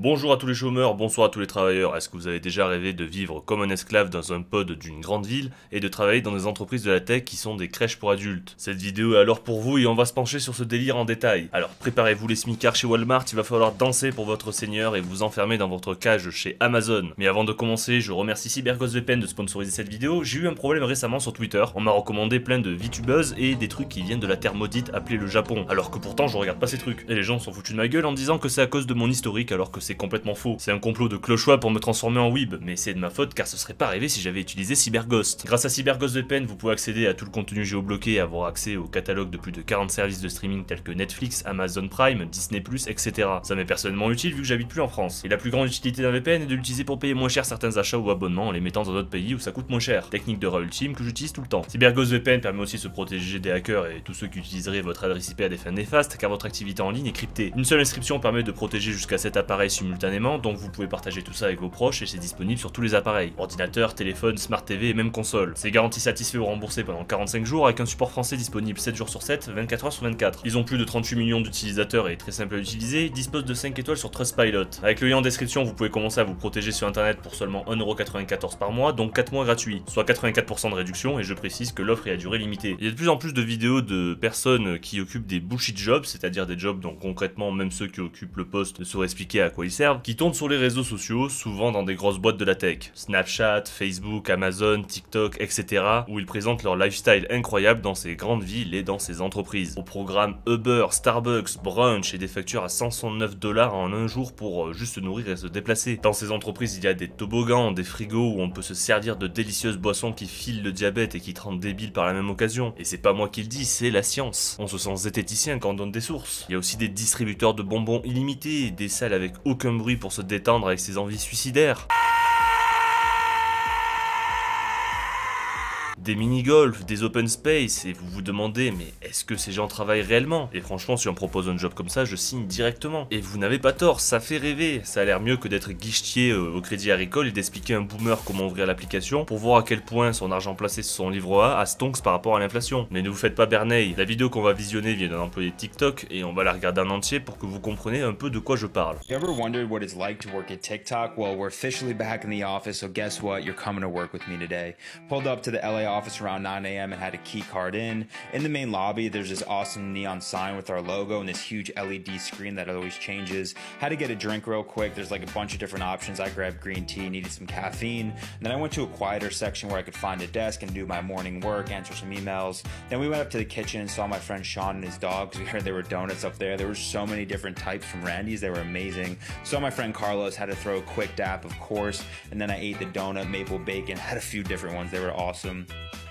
Bonjour à tous les chômeurs, bonsoir à tous les travailleurs. Est-ce que vous avez déjà rêvé de vivre comme un esclave dans un pod d'une grande ville et de travailler dans des entreprises de la tech qui sont des crèches pour adultes? Cette vidéo est alors pour vous et on va se pencher sur ce délire en détail. Alors préparez-vous les smicards chez Walmart, il va falloir danser pour votre seigneur et vous enfermer dans votre cage chez Amazon. Mais avant de commencer, je remercie CyberGhostVPN de sponsoriser cette vidéo. J'ai eu un problème récemment sur Twitter. On m'a recommandé plein de VTubers et des trucs qui viennent de la terre maudite appelée le Japon. Alors que pourtant je regarde pas ces trucs. Et les gens sont foutus de ma gueule en me disant que c'est à cause de mon historique alors que c'est complètement faux. C'est un complot de clochois pour me transformer en weeb, mais c'est de ma faute car ce serait pas arrivé si j'avais utilisé CyberGhost. Grâce à CyberGhostVPN, vous pouvez accéder à tout le contenu géobloqué et avoir accès au catalogue de plus de 40 services de streaming tels que Netflix, Amazon Prime, Disney+, etc. Ça m'est personnellement utile vu que j'habite plus en France. Et la plus grande utilité d'un VPN est de l'utiliser pour payer moins cher certains achats ou abonnements en les mettant dans d'autres pays où ça coûte moins cher. Technique de rat ultime que j'utilise tout le temps. CyberGhostVPN permet aussi de se protéger des hackers et tous ceux qui utiliseraient votre adresse IP à des fins néfastes car votre activité en ligne est cryptée. Une seule inscription permet de protéger jusqu'à 7 appareils simultanément, donc vous pouvez partager tout ça avec vos proches et c'est disponible sur tous les appareils, ordinateur, téléphone, smart TV et même console. C'est garanti satisfait ou remboursé pendant 45 jours avec un support français disponible 7 jours sur 7, 24 heures sur 24. Ils ont plus de 38 millions d'utilisateurs et très simple à utiliser, ils disposent de 5 étoiles sur Trustpilot. Avec le lien en description, vous pouvez commencer à vous protéger sur internet pour seulement 1,94€ par mois, donc 4 mois gratuits, soit 84% de réduction et je précise que l'offre est à durée limitée. Il y a de plus en plus de vidéos de personnes qui occupent des bullshit jobs, c'est-à-dire des jobs dont concrètement même ceux qui occupent le poste ne sauraient expliquer à quoi ils servent, qui tournent sur les réseaux sociaux, souvent dans des grosses boîtes de la tech, Snapchat, Facebook, Amazon, TikTok, etc., où ils présentent leur lifestyle incroyable dans ces grandes villes et dans ces entreprises. Au programme Uber, Starbucks, brunch et des factures à 169$ en un jour pour juste se nourrir et se déplacer. Dans ces entreprises, il y a des toboggans, des frigos où on peut se servir de délicieuses boissons qui filent le diabète et qui te rendent débile par la même occasion. Et c'est pas moi qui le dis, c'est la science. On se sent zététicien quand on donne des sources. Il y a aussi des distributeurs de bonbons illimités, des salles avec aucun bruit pour se détendre avec ses envies suicidaires. Des mini-golf, des open space, et vous vous demandez, mais est-ce que ces gens travaillent réellement? Et franchement, si on me propose un job comme ça, je signe directement. Et vous n'avez pas tort, ça fait rêver. Ça a l'air mieux que d'être guichetier au Crédit Agricole et d'expliquer à un boomer comment ouvrir l'application pour voir à quel point son argent placé sur son livre A stonks par rapport à l'inflation. Mais ne vous faites pas berner, la vidéo qu'on va visionner vient d'un employé de TikTok et on va la regarder en entier pour que vous compreniez un peu de quoi je parle. You ever wondered what it's like to work at TikTok? Well, we're officially back in the office, so guess what? You're coming to work with me today. Pulled up to the LA office around 9 a.m. and had a key card in. In the main lobby, there's this awesome neon sign with our logo and this huge LED screen that always changes. Had to get a drink real quick. There's like a bunch of different options. I grabbed green tea, needed some caffeine. And then I went to a quieter section where I could find a desk and do my morning work, answer some emails. Then we went up to the kitchen and saw my friend Sean and his dog because we heard there were donuts up there. There were so many different types from Randy's. They were amazing. Saw my friend Carlos, had to throw a quick dap, of course. And then I ate the donut, maple bacon, had a few different ones. They were awesome.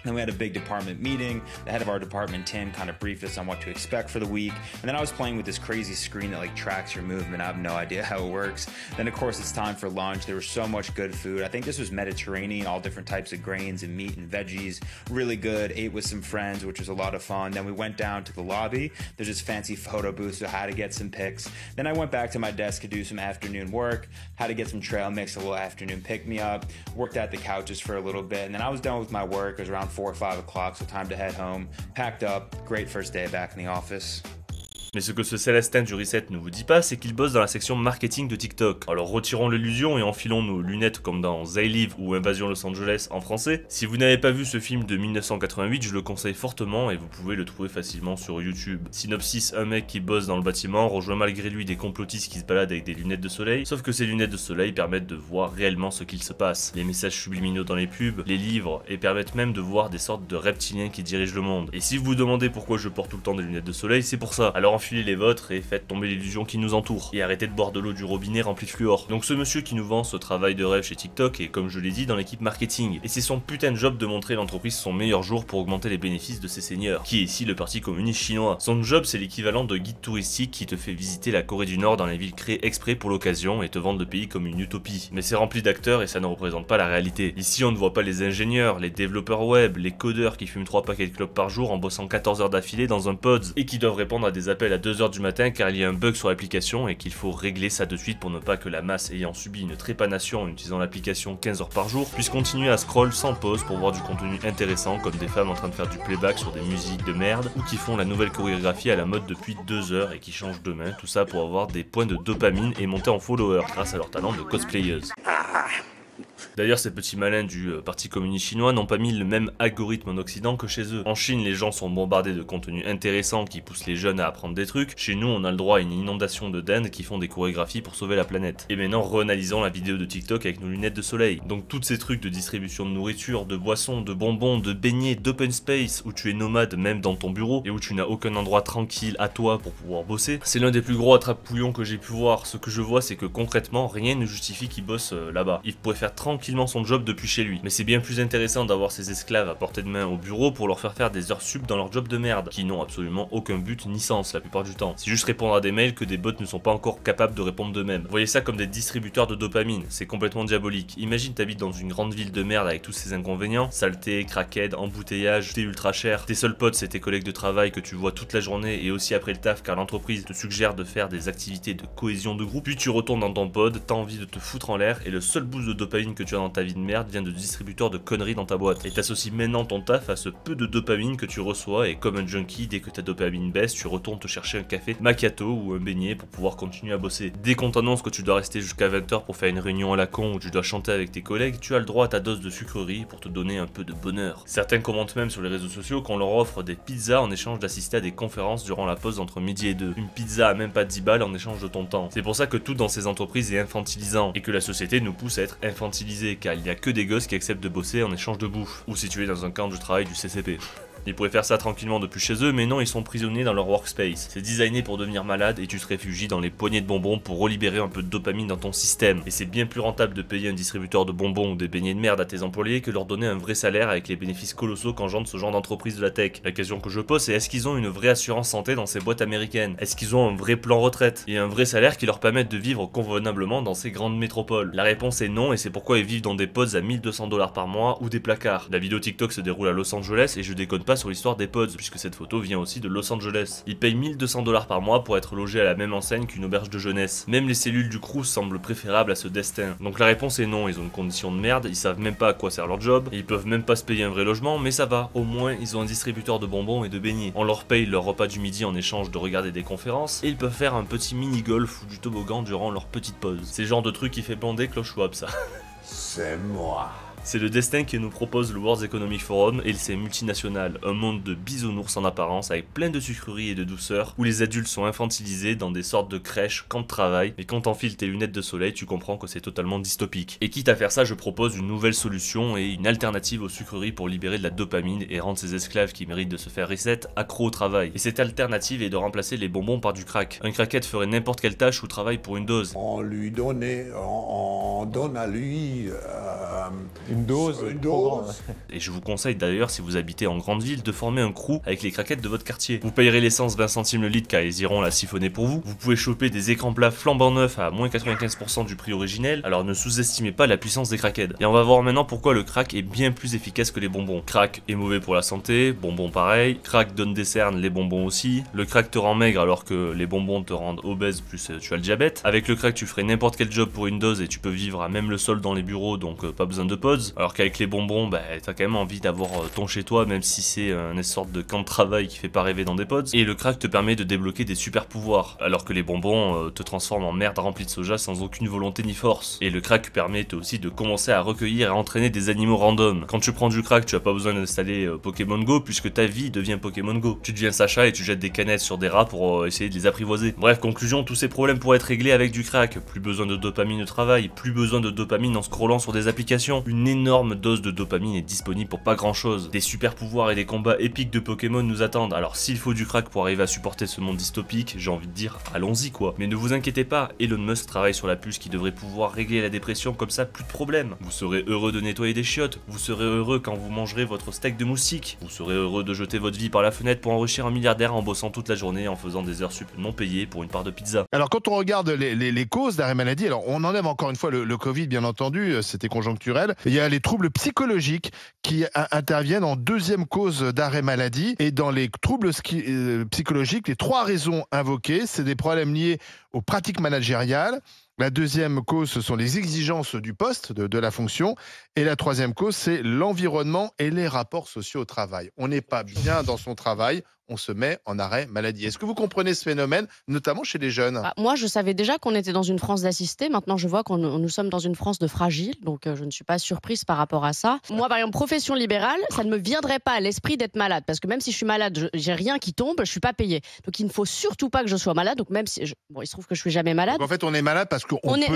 Then we had a big department meeting. The head of our department, Tim, kind of briefed us on what to expect for the week. And then I was playing with this crazy screen that like tracks your movement. I have no idea how it works. Then of course it's time for lunch. There was so much good food. I think this was Mediterranean, all different types of grains and meat and veggies. Really good. Ate with some friends, which was a lot of fun. Then we went down to the lobby. There's this fancy photo booth, so I had to get some pics. Then I went back to my desk to do some afternoon work. Had to get some trail mix, a little afternoon pick-me-up. Worked at the couches for a little bit. And then I was done with my work. It was around 4 or 5 o'clock, so time to head home. Packed up, great first day back in the office. Mais ce que ce Célestin du Reset ne vous dit pas, c'est qu'il bosse dans la section marketing de TikTok. Alors retirons l'illusion et enfilons nos lunettes comme dans They Live ou Invasion Los Angeles en français. Si vous n'avez pas vu ce film de 1988, je le conseille fortement et vous pouvez le trouver facilement sur YouTube. Synopsis, un mec qui bosse dans le bâtiment rejoint malgré lui des complotistes qui se baladent avec des lunettes de soleil, sauf que ces lunettes de soleil permettent de voir réellement ce qu'il se passe. Les messages subliminaux dans les pubs, les livres, et permettent même de voir des sortes de reptiliens qui dirigent le monde. Et si vous vous demandez pourquoi je porte tout le temps des lunettes de soleil, c'est pour ça. Alors enfilez les vôtres et faites tomber l'illusion qui nous entoure. Et arrêtez de boire de l'eau du robinet remplie de fluor. Donc ce monsieur qui nous vend ce travail de rêve chez TikTok est, comme je l'ai dit, dans l'équipe marketing. Et c'est son putain de job de montrer l'entreprise son meilleur jour pour augmenter les bénéfices de ses seigneurs, qui est ici le parti communiste chinois. Son job c'est l'équivalent de guide touristique qui te fait visiter la Corée du Nord dans les villes créées exprès pour l'occasion et te vendre le pays comme une utopie. Mais c'est rempli d'acteurs et ça ne représente pas la réalité. Ici on ne voit pas les ingénieurs, les développeurs web, les codeurs qui fument 3 paquets de clopes par jour en bossant 14 heures d'affilée dans un pod et qui doivent répondre à des appels appelle à 2 h du matin car il y a un bug sur l'application et qu'il faut régler ça de suite pour ne pas que la masse ayant subi une trépanation en utilisant l'application 15 heures par jour puisse continuer à scroll sans pause pour voir du contenu intéressant comme des femmes en train de faire du playback sur des musiques de merde ou qui font la nouvelle chorégraphie à la mode depuis 2 heures et qui changent de main, tout ça pour avoir des points de dopamine et monter en followers grâce à leur talent de cosplayeuse. D'ailleurs, ces petits malins du Parti communiste chinois n'ont pas mis le même algorithme en Occident que chez eux. En Chine, les gens sont bombardés de contenu intéressant qui pousse les jeunes à apprendre des trucs. Chez nous, on a le droit à une inondation de dindes qui font des chorégraphies pour sauver la planète. Et maintenant, réanalysons la vidéo de TikTok avec nos lunettes de soleil. Donc, tous ces trucs de distribution de nourriture, de boissons, de bonbons, de beignets, d'open space, où tu es nomade même dans ton bureau et où tu n'as aucun endroit tranquille à toi pour pouvoir bosser, c'est l'un des plus gros attrape-pouillons que j'ai pu voir. Ce que je vois, c'est que concrètement, rien ne justifie qu'il bosse là-bas. Il pourrait faire tranquillement son job depuis chez lui. Mais c'est bien plus intéressant d'avoir ces esclaves à portée de main au bureau pour leur faire des heures sup dans leur job de merde, qui n'ont absolument aucun but ni sens la plupart du temps. C'est juste répondre à des mails que des bots ne sont pas encore capables de répondre d'eux-mêmes. Voyez ça comme des distributeurs de dopamine, c'est complètement diabolique. Imagine t'habites dans une grande ville de merde avec tous ces inconvénients, saleté, craquette, embouteillage, t'es ultra cher, tes seuls potes c'est tes collègues de travail que tu vois toute la journée et aussi après le taf car l'entreprise te suggère de faire des activités de cohésion de groupe, puis tu retournes dans ton pod, t'as envie de te foutre en l'air et le seul boost de dopamine que tu as dans ta vie de merde vient de distributeur de conneries dans ta boîte. Et t'associes maintenant ton taf à ce peu de dopamine que tu reçois et comme un junkie, dès que ta dopamine baisse, tu retournes te chercher un café macchiato ou un beignet pour pouvoir continuer à bosser. Dès qu'on t'annonce que tu dois rester jusqu'à 20 h pour faire une réunion à la con ou tu dois chanter avec tes collègues, tu as le droit à ta dose de sucrerie pour te donner un peu de bonheur. Certains commentent même sur les réseaux sociaux qu'on leur offre des pizzas en échange d'assister à des conférences durant la pause entre midi et 2. Une pizza à même pas 10 balles en échange de ton temps. C'est pour ça que tout dans ces entreprises est infantilisant et que la société nous pousse à être infantilisés car il n'y a que des gosses qui acceptent de bosser en échange de bouffe, ou si tu es dans un camp de travail du CCP. Ils pourraient faire ça tranquillement depuis chez eux, mais non, ils sont prisonniers dans leur workspace. C'est designé pour devenir malade et tu te réfugies dans les poignées de bonbons pour relibérer un peu de dopamine dans ton système. Et c'est bien plus rentable de payer un distributeur de bonbons ou des beignets de merde à tes employés que leur donner un vrai salaire avec les bénéfices colossaux qu'engendre ce genre d'entreprise de la tech. La question que je pose, c'est est-ce qu'ils ont une vraie assurance santé dans ces boîtes américaines? Est-ce qu'ils ont un vrai plan retraite et un vrai salaire qui leur permette de vivre convenablement dans ces grandes métropoles? La réponse est non et c'est pourquoi ils vivent dans des pods à 1200 $ par mois ou des placards. La vidéo TikTok se déroule à Los Angeles et je déconne pas sur l'histoire des pods puisque cette photo vient aussi de Los Angeles. Ils payent 1200 $ par mois pour être logés à la même enseigne qu'une auberge de jeunesse. Même les cellules du crew semblent préférables à ce destin. Donc la réponse est non, ils ont une condition de merde, ils savent même pas à quoi sert leur job, et ils peuvent même pas se payer un vrai logement, mais ça va, au moins ils ont un distributeur de bonbons et de beignets. On leur paye leur repas du midi en échange de regarder des conférences, et ils peuvent faire un petit mini-golf ou du toboggan durant leur petite pause. C'est le genre de truc qui fait bander Klaus Schwab ça. C'est moi. C'est le destin que nous propose le World Economic Forum et ses multinationales, un monde de bisounours en apparence avec plein de sucreries et de douceur, où les adultes sont infantilisés dans des sortes de crèches, camps de travail, mais quand t'enfiles tes lunettes de soleil, tu comprends que c'est totalement dystopique. Et quitte à faire ça, je propose une nouvelle solution et une alternative aux sucreries pour libérer de la dopamine et rendre ces esclaves qui méritent de se faire reset accros au travail. Et cette alternative est de remplacer les bonbons par du crack. Un crackhead ferait n'importe quelle tâche ou travail pour une dose. On donne à lui une dose. Et je vous conseille d'ailleurs, si vous habitez en grande ville, de former un crew avec les craquettes de votre quartier. Vous payerez l'essence 20 centimes le litre car ils iront la siphonner pour vous. Vous pouvez choper des écrans plats flambant neufs à moins 95% du prix originel, alors ne sous-estimez pas la puissance des craquettes. Et on va voir maintenant pourquoi le crack est bien plus efficace que les bonbons. Crack est mauvais pour la santé, bonbons pareil, crack donne des cernes, les bonbons aussi. Le crack te rend maigre alors que les bonbons te rendent obèse plus tu as le diabète. Avec le crack tu ferais n'importe quel job pour une dose et tu peux vivre à même le sol dans les bureaux donc pas besoin de pods. Alors qu'avec les bonbons, bah t'as quand même envie d'avoir ton chez toi même si c'est une sorte de camp de travail qui fait pas rêver dans des pods. Et le crack te permet de débloquer des super pouvoirs alors que les bonbons te transforment en merde remplie de soja sans aucune volonté ni force. Et le crack permet aussi de commencer à recueillir et à entraîner des animaux random. Quand tu prends du crack, tu as pas besoin d'installer Pokémon Go puisque ta vie devient Pokémon Go. Tu deviens Sacha et tu jettes des canettes sur des rats pour essayer de les apprivoiser. Bref, conclusion, tous ces problèmes pourraient être réglés avec du crack. Plus besoin de dopamine au travail, plus besoin de dopamine en scrollant sur des applications. Une énorme dose de dopamine est disponible pour pas grand chose. Des super pouvoirs et des combats épiques de Pokémon nous attendent. Alors s'il faut du crack pour arriver à supporter ce monde dystopique, j'ai envie de dire allons-y quoi. Mais ne vous inquiétez pas, Elon Musk travaille sur la puce qui devrait pouvoir régler la dépression comme ça, plus de problème. Vous serez heureux de nettoyer des chiottes, vous serez heureux quand vous mangerez votre steak de moustique, vous serez heureux de jeter votre vie par la fenêtre pour enrichir un milliardaire en bossant toute la journée en faisant des heures sup non payées pour une part de pizza. Alors quand on regarde les causes d'arrêt maladie, alors on enlève encore une fois le Covid bien entendu, c'était conjoncturel. naturel. Il y a les troubles psychologiques qui interviennent en deuxième cause d'arrêt maladie. Et dans les troubles psychologiques, les 3 raisons invoquées, c'est des problèmes liés aux pratiques managériales. La deuxième cause, ce sont les exigences du poste, de la fonction. Et la troisième cause, c'est l'environnement et les rapports sociaux au travail. On n'est pas bien dans son travail, on se met en arrêt maladie. Est-ce que vous comprenez ce phénomène, notamment chez les jeunes ? Moi, je savais déjà qu'on était dans une France d'assistés. Maintenant, je vois que nous sommes dans une France de fragiles. Donc, je ne suis pas surprise par rapport à ça. Moi, par exemple, profession libérale, ça ne me viendrait pas à l'esprit d'être malade. Parce que même si je suis malade, j'ai rien qui tombe, je ne suis pas payée. Donc, il ne faut surtout pas que je sois malade. Donc, même si il se trouve que je ne suis jamais malade. Donc, en fait, on est malade parce qu'on on est peut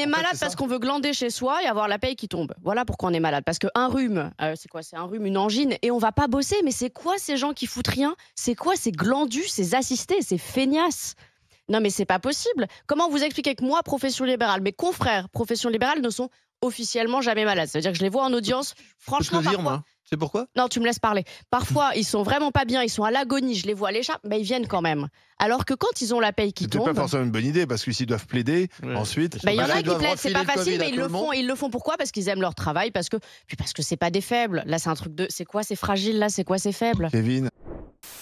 malade parce qu'on veut glander chez soi et avoir la paye qui tombe. Voilà pourquoi on est malade. Parce qu'un rhume, c'est quoi ? C'est un rhume, une angine, et on va pas bosser. Mais c'est quoi ces gens qui foutent rien ? C'est quoi ces glandus, ces assistés, ces feignasses ? Non mais c'est pas possible. Comment vous expliquez que moi, profession libérale, mes confrères profession libérale ne sont officiellement jamais malades ? Ça veut dire que je les vois en audience, franchement, je peux te le dire, parfois... moi. C'est pourquoi ? Non, tu me laisses parler. Parfois, ils sont vraiment pas bien, ils sont à l'agonie, je les vois à l'écharpe, mais ils viennent quand même. Alors que quand ils ont la paye qui C'était tombe... pas forcément une bonne idée, parce que s'ils doivent plaider, ensuite... Il y en a qui doivent plaident, c'est refiler pas le facile, Covid mais à tout le monde. ils le font pourquoi ? Parce qu'ils aiment leur travail, parce que c'est pas des faibles. Là, c'est un truc de... C'est quoi, c'est fragile, là ? C'est quoi, c'est faible ? Kevin ?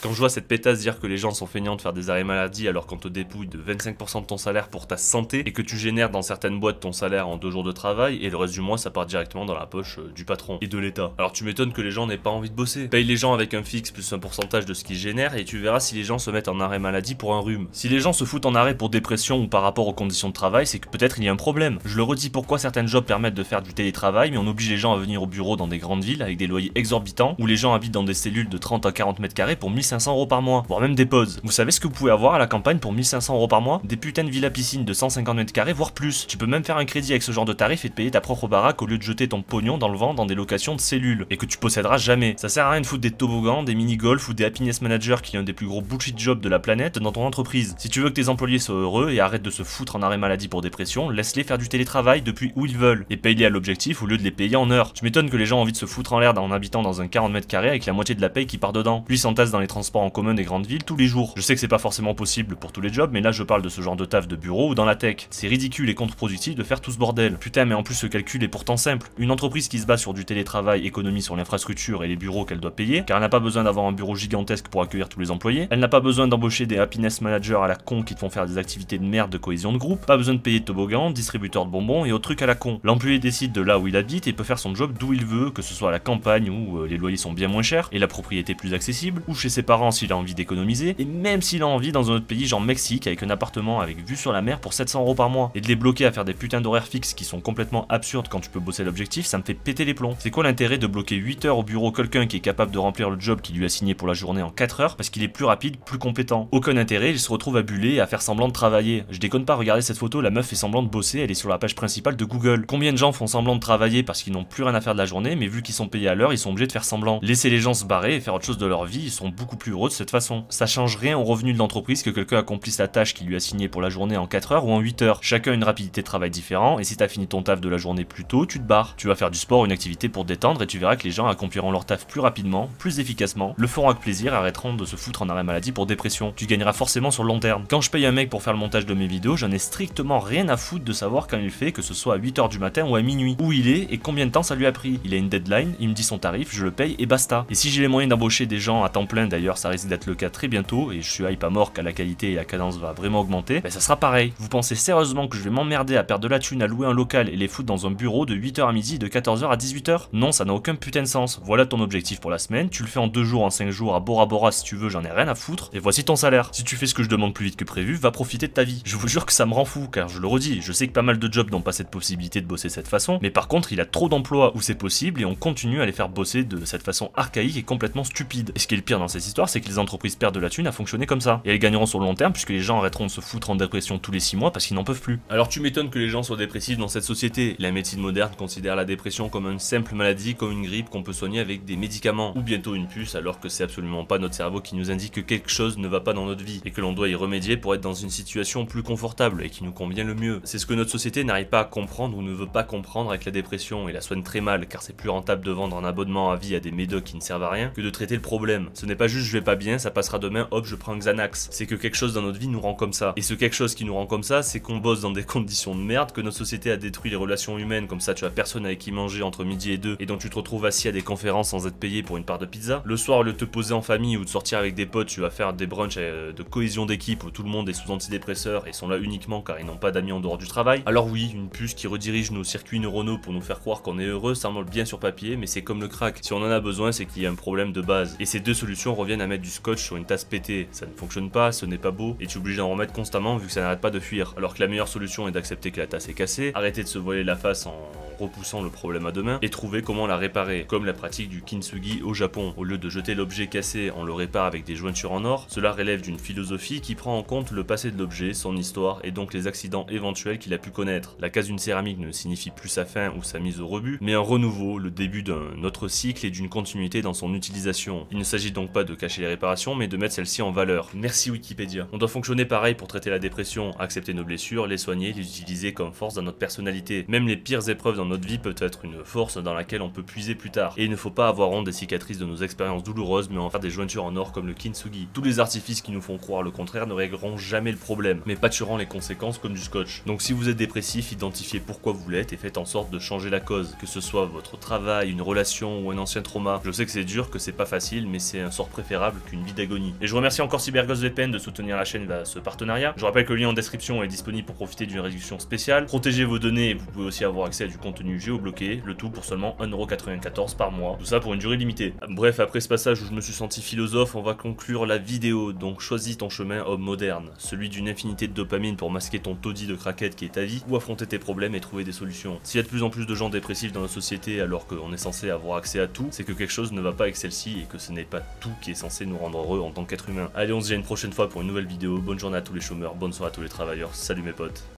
Quand je vois cette pétasse dire que les gens sont feignants de faire des arrêts maladie alors qu'on te dépouille de 25% de ton salaire pour ta santé et que tu génères dans certaines boîtes ton salaire en 2 jours de travail et le reste du mois ça part directement dans la poche du patron et de l'État. Alors tu m'étonnes que les gens n'aient pas envie de bosser. Paye les gens avec un fixe plus un pourcentage de ce qu'ils génèrent et tu verras si les gens se mettent en arrêt maladie pour un rhume. Si les gens se foutent en arrêt pour dépression ou par rapport aux conditions de travail, c'est que peut-être il y a un problème. Je le redis, pourquoi certaines jobs permettent de faire du télétravail mais on oblige les gens à venir au bureau dans des grandes villes avec des loyers exorbitants où les gens habitent dans des cellules de 30 à 40 mètres carrés pour 1500 € par mois, voire même des pauses. Vous savez ce que vous pouvez avoir à la campagne pour 1500 € par mois ? Des putains de villas piscines de 150 mètres carrés, voire plus. Tu peux même faire un crédit avec ce genre de tarif et te payer ta propre baraque au lieu de jeter ton pognon dans le vent dans des locations de cellules et que tu posséderas jamais. Ça sert à rien de foutre des toboggans, des mini-golf ou des happiness managers qui est un des plus gros bullshit jobs de la planète dans ton entreprise. Si tu veux que tes employés soient heureux et arrêtent de se foutre en arrêt maladie pour dépression, laisse-les faire du télétravail depuis où ils veulent et paye-les à l'objectif au lieu de les payer en heures. Tu m'étonnes que les gens ont envie de se foutre en l'air en habitant dans un 40 mètres carrés avec la moitié de la paye qui part dedans. Lui s'entasse dans les transports en commun des grandes villes tous les jours. Je sais que c'est pas forcément possible pour tous les jobs, mais là je parle de ce genre de taf de bureau ou dans la tech. C'est ridicule et contre-productif de faire tout ce bordel. Putain, mais en plus ce calcul est pourtant simple. Une entreprise qui se base sur du télétravail économise sur l'infrastructure et les bureaux qu'elle doit payer, car elle n'a pas besoin d'avoir un bureau gigantesque pour accueillir tous les employés. Elle n'a pas besoin d'embaucher des happiness managers à la con qui te font faire des activités de merde de cohésion de groupe. Pas besoin de payer de toboggans, distributeurs de bonbons et autres trucs à la con. L'employé décide de là où il habite et peut faire son job d'où il veut, que ce soit à la campagne où les loyers sont bien moins chers et la propriété plus accessible, ou chez ses parents s'il a envie d'économiser, et même s'il a envie dans un autre pays genre Mexique avec un appartement avec vue sur la mer pour 700 € par mois. Et de les bloquer à faire des putains d'horaires fixes qui sont complètement absurdes quand tu peux bosser l'objectif, ça me fait péter les plombs. C'est quoi l'intérêt de bloquer 8 heures au bureau quelqu'un qui est capable de remplir le job qu'il lui a signé pour la journée en 4 heures parce qu'il est plus rapide, plus compétent? Aucun intérêt, il se retrouve à buller et à faire semblant de travailler. Je déconne pas, regardez cette photo, la meuf fait semblant de bosser, elle est sur la page principale de Google. Combien de gens font semblant de travailler parce qu'ils n'ont plus rien à faire de la journée, mais vu qu'ils sont payés à l'heure, ils sont obligés de faire semblant. Laisser les gens se barrer et faire autre chose de leur vie, ils sont beaucoup plus heureux de cette façon. Ça change rien au revenu de l'entreprise que quelqu'un accomplisse la tâche qu'il lui a signée pour la journée en 4 heures ou en 8 heures. Chacun a une rapidité de travail différent, et si t'as fini ton taf de la journée plus tôt, tu te barres. Tu vas faire du sport ou une activité pour te détendre et tu verras que les gens accompliront leur taf plus rapidement, plus efficacement, le feront avec plaisir et arrêteront de se foutre en arrêt maladie pour dépression. Tu gagneras forcément sur le long terme. Quand je paye un mec pour faire le montage de mes vidéos, j'en ai strictement rien à foutre de savoir quand il fait, que ce soit à 8 heures du matin ou à minuit, où il est et combien de temps ça lui a pris. Il a une deadline, il me dit son tarif, je le paye et basta. Et si j'ai les moyens d'embaucher des gens à temps plein, d'ailleurs ça risque d'être le cas très bientôt, et je suis hype à mort qu'à la qualité et la cadence va vraiment augmenter, ben ça sera pareil. Vous pensez sérieusement que je vais m'emmerder à perdre de la thune à louer un local et les foutre dans un bureau de 8h à midi et de 14h à 18h? Non, ça n'a aucun putain de sens. Voilà ton objectif pour la semaine, tu le fais en 2 jours, en 5 jours, à Bora Bora si tu veux, j'en ai rien à foutre, et voici ton salaire. Si tu fais ce que je demande plus vite que prévu, va profiter de ta vie. Je vous jure que ça me rend fou, car je le redis, je sais que pas mal de jobs n'ont pas cette possibilité de bosser de cette façon, mais par contre il y a trop d'emplois où c'est possible et on continue à les faire bosser de cette façon archaïque et complètement stupide. Et ce qui est le pire dans cette histoire, c'est que les entreprises perdent de la thune à fonctionner comme ça. Et elles gagneront sur le long terme puisque les gens arrêteront de se foutre en dépression tous les 6 mois parce qu'ils n'en peuvent plus. Alors tu m'étonnes que les gens soient dépressifs dans cette société. La médecine moderne considère la dépression comme une simple maladie, comme une grippe qu'on peut soigner avec des médicaments, ou bientôt une puce, alors que c'est absolument pas notre cerveau qui nous indique que quelque chose ne va pas dans notre vie et que l'on doit y remédier pour être dans une situation plus confortable et qui nous convient le mieux. C'est ce que notre société n'arrive pas à comprendre ou ne veut pas comprendre avec la dépression et la soigne très mal, car c'est plus rentable de vendre un abonnement à vie à des médocs qui ne servent à rien que de traiter le problème. Ce n'est pas juste juste je vais pas bien, ça passera demain, hop, je prends un Xanax. C'est que quelque chose dans notre vie nous rend comme ça. Et ce quelque chose qui nous rend comme ça, c'est qu'on bosse dans des conditions de merde, que notre société a détruit les relations humaines, comme ça tu as personne avec qui manger entre midi et 2, et donc tu te retrouves assis à des conférences sans être payé pour une part de pizza. Le soir, au lieu de te poser en famille ou de sortir avec des potes, tu vas faire des brunchs de cohésion d'équipe où tout le monde est sous antidépresseurs et sont là uniquement car ils n'ont pas d'amis en dehors du travail. Alors oui, une puce qui redirige nos circuits neuronaux pour nous faire croire qu'on est heureux, ça semble bien sur papier, mais c'est comme le crack. Si on en a besoin, c'est qu'il y a un problème de base. Et ces deux solutions reviennent à mettre du scotch sur une tasse pétée. Ça ne fonctionne pas, ce n'est pas beau, et tu es obligé d'en remettre constamment vu que ça n'arrête pas de fuir. Alors que la meilleure solution est d'accepter que la tasse est cassée, arrêter de se voiler la face en repoussant le problème à demain, et trouver comment la réparer, comme la pratique du kintsugi au Japon. Au lieu de jeter l'objet cassé, on le répare avec des jointures en or. Cela relève d'une philosophie qui prend en compte le passé de l'objet, son histoire, et donc les accidents éventuels qu'il a pu connaître. La casse d'une céramique ne signifie plus sa fin ou sa mise au rebut, mais un renouveau, le début d'un autre cycle et d'une continuité dans son utilisation. Il ne s'agit donc pas de cacher les réparations, mais de mettre celles-ci en valeur. Merci Wikipédia. On doit fonctionner pareil pour traiter la dépression, accepter nos blessures, les soigner, les utiliser comme force dans notre personnalité. Même les pires épreuves dans notre vie peuvent être une force dans laquelle on peut puiser plus tard. Et il ne faut pas avoir honte des cicatrices de nos expériences douloureuses, mais en faire des jointures en or comme le kintsugi. Tous les artifices qui nous font croire le contraire ne régleront jamais le problème, mais pâturant les conséquences comme du scotch. Donc si vous êtes dépressif, identifiez pourquoi vous l'êtes et faites en sorte de changer la cause, que ce soit votre travail, une relation ou un ancien trauma. Je sais que c'est dur, que c'est pas facile, mais c'est un sort préférable qu'une vie d'agonie. Et je remercie encore CyberGhostVPN de soutenir la chaîne via ce partenariat. Je rappelle que le lien en description est disponible pour profiter d'une réduction spéciale. Protégez vos données et vous pouvez aussi avoir accès à du contenu géobloqué, le tout pour seulement 1,94€ par mois. Tout ça pour une durée limitée. Bref, après ce passage où je me suis senti philosophe, on va conclure la vidéo. Donc choisis ton chemin homme moderne, celui d'une infinité de dopamine pour masquer ton taudis de craquette qui est ta vie, ou affronter tes problèmes et trouver des solutions. S'il y a de plus en plus de gens dépressifs dans la société alors qu'on est censé avoir accès à tout, c'est que quelque chose ne va pas avec celle-ci et que ce n'est pas tout qui est censé nous rendre heureux en tant qu'être humain. Allez, on se dit à une prochaine fois pour une nouvelle vidéo. Bonne journée à tous les chômeurs, bonne soirée à tous les travailleurs. Salut mes potes.